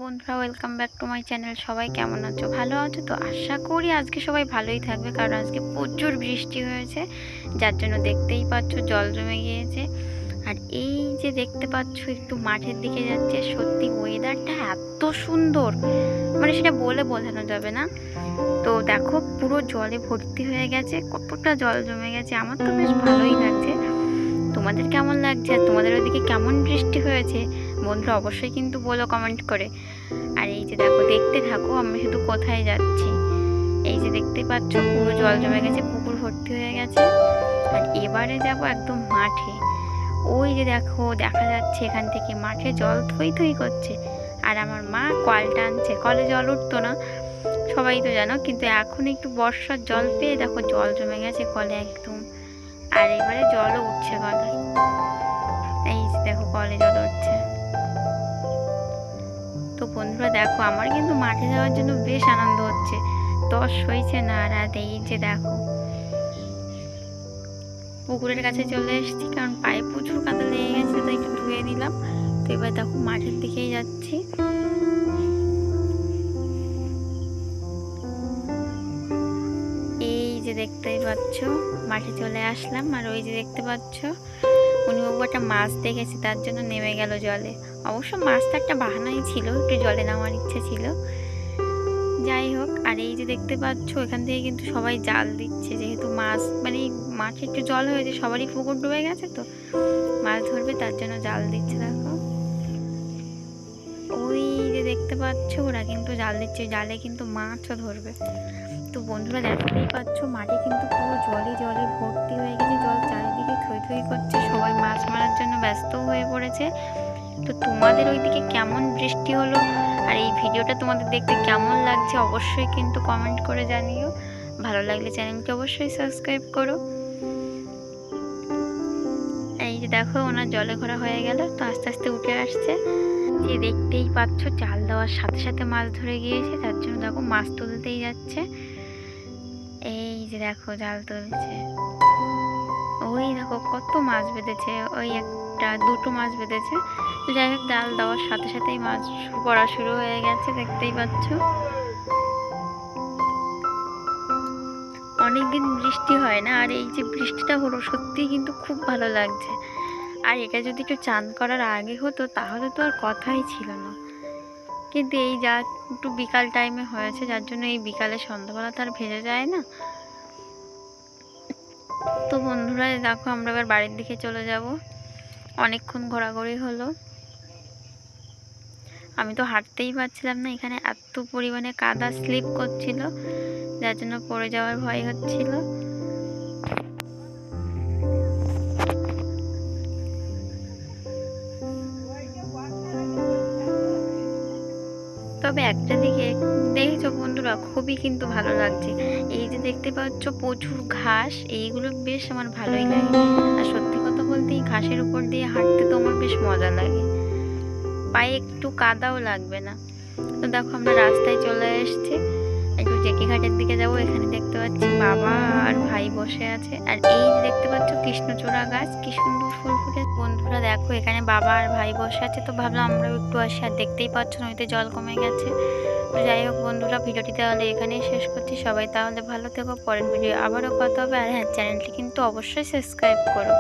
বন্ধুরা, welcome back to my channel. সবাই কেমন আছো? ভালো আছো তো? আশা করি আজকে সবাই ভালোই থাকবে, কারণ আজকে প্রচুর বৃষ্টি হয়েছে, যার জন্য দেখতেই পাচ্ছ জল জমে গিয়েছে। আর এই যে দেখতে পাচ্ছ একটু মাঠের দিকে যাচ্ছে, সত্যি ওয়েদারটা এত সুন্দর, মানে সেটা বলে বোঝানো যাবে না। তো দেখো পুরো জলে ভর্তি হয়ে গেছে, কতটা জল জমে গেছে। আমার তো বেশ ভালোই লাগছে। তোমাদের কেমন লাগছে আর তোমাদের ওদিকে কেমন বৃষ্টি হয়েছে বন্ধুরা অবশ্যই কিন্তু বলো কমেন্ট করে। আর এই যে দেখো, দেখতে থাকো আমি শুধু কোথায় যাচ্ছি। এই যে দেখতে পাচ্ছ পুরো জল জমে গেছে, পুকুর ভর্তি হয়ে গেছে। আর এবারে যাব একদম মাঠে। ওই যে দেখো, দেখা যাচ্ছে এখান থেকে মাঠে জল থই থই করছে। আর আমার মা কল টানছে, কলে জল উঠতো না সবাই তো জানো, কিন্তু এখন একটু বর্ষার জল পেয়ে দেখো জল জমে গেছে কলে একদম। আর এবারে জলও উঠছে কলে। এই যে দেখো কলে জল উঠছে। তো বন্ধুরা দেখো, আমার কিন্তু মাঠে যাওয়ার জন্য বেশ আনন্দ হচ্ছে, তস হয়েছে না। আর এই যে দেখো পুকুরের কাছে চলে এসেছি, কারণ পায়ে প্রচুর কাদা লেগে গেছে, তো একটু ধুয়ে নিলাম। তো এবার দেখো মাঠের দিকেই যাচ্ছি। এই যে দেখতেই পাচ্ছ মাঠে চলে আসলাম। আর ওই যে দেখতে পাচ্ছ উনিবাবু একটা মাছ দেখেছে, তার জন্য নেমে গেল জলে। অবশ্য মাছটা একটা বাহানাই ছিল, একটু জলে নামার ইচ্ছে ছিল, যাই হোক। আর এই যে দেখতে পাচ্ছ এখান থেকে কিন্তু সবাই জাল দিচ্ছে, যেহেতু মাছ মানে মাঠে একটু জল হয়েছে, সবারই পুকুর ডুবে গেছে, তো মাছ ধরবে তার জন্য জাল দিচ্ছে। দেখো ওই যে দেখতে পাচ্ছ ওরা কিন্তু জাল দিচ্ছে, জালে কিন্তু মাছও ধরবে। তো বন্ধুরা দেখতেই পাচ্ছ মাঠে কিন্তু পুরো জলে জলে ভর্তি হয়ে গেছে, জল চারিদিকে থই থই করছে, সবাই মাছ মারার জন্য ব্যস্ত হয়ে পড়েছে। তো তোমাদের ওইদিকে কেমন বৃষ্টি হলো আর এই ভিডিওটা তোমাদের দেখতে কেমন লাগছে অবশ্যই কিন্তু কমেন্ট করে জানিও। ভালো লাগলে চ্যানেলকে অবশ্যই সাবস্ক্রাইব করো। এই যে দেখো ওনার জলে ঘোরা হয়ে গেল, তো আস্তে আস্তে উঠে আসছে। যে দেখতেই পাচ্ছ জাল দেওয়ার সাথে সাথে মাছ ধরে গিয়েছে, তার জন্য দেখো মাছ তুলতেই যাচ্ছে। এই যে দেখো জাল তুলছে, ওই দেখো কত মাছ বেঁধেছে, ওই একটা দুটো মাছ বেঁধেছে। তো যাই হোক, জাল দেওয়ার সাথে সাথেই মাছ পড়া শুরু হয়ে গেছে, দেখতেই পাচ্ছ। অনেকদিন বৃষ্টি হয় না, আর এই যে বৃষ্টিটা হলো সত্যিই কিন্তু খুব ভালো লাগছে। আর এটা যদি একটু চান করার আগে হতো তাহলে তো আর কথাই ছিল না, কিন্তু এই যা একটু বিকাল টাইমে হয়েছে, যার জন্য এই বিকালে সন্ধ্যাবেলা তো আর ভেজে যায় না। তো বন্ধুরা দেখো আমরা এবার বাড়ির দিকে চলে যাব, অনেকক্ষণ ঘোরাঘুরি হলো। আমি তো হাঁটতেই পারছিলাম না, এখানে এত পরিমাণে কাদা স্লিপ করছিল, যার জন্য পড়ে যাওয়ার ভয় হচ্ছিল। তবে একটা দিকে দেখেছো বন্ধুরা, খুবই কিন্তু ভালো লাগছে। এই যে দেখতে পাচ্ছ প্রচুর ঘাস, এইগুলো বেশ আমার ভালোই লাগে। আর সত্যি কথা বলতে এই ঘাসের উপর দিয়ে হাঁটতে তো আমার বেশ মজা লাগে, পায়ে একটু কাদাও লাগবে না। তো দেখো আমরা রাস্তায় চলে এসেছি, একটু জেটি ঘাটের দিকে যাব। এখানে দেখতে পাচ্ছি বাবা আর ভাই বসে আছে। আর এই যে দেখতে পাচ্ছ কৃষ্ণচূড়া গাছ, কি সুন্দর ফুল ফুটে। বন্ধুরা দেখো এখানে বাবা আর ভাই বসে আছে, তো ভাবলাম আমরাও একটু আসি। আর দেখতেই পাচ্ছ নদীতে জল কমে গেছে। তো যাই হোক বন্ধুরা, ভিডিওটি তাহলে এখানেই শেষ করছি। সবাই তাহলে ভালো থেকো, পরের ভিডিও আবারও কথা হবে। আর হ্যাঁ, চ্যানেলটি কিন্তু অবশ্যই সাবস্ক্রাইব করো।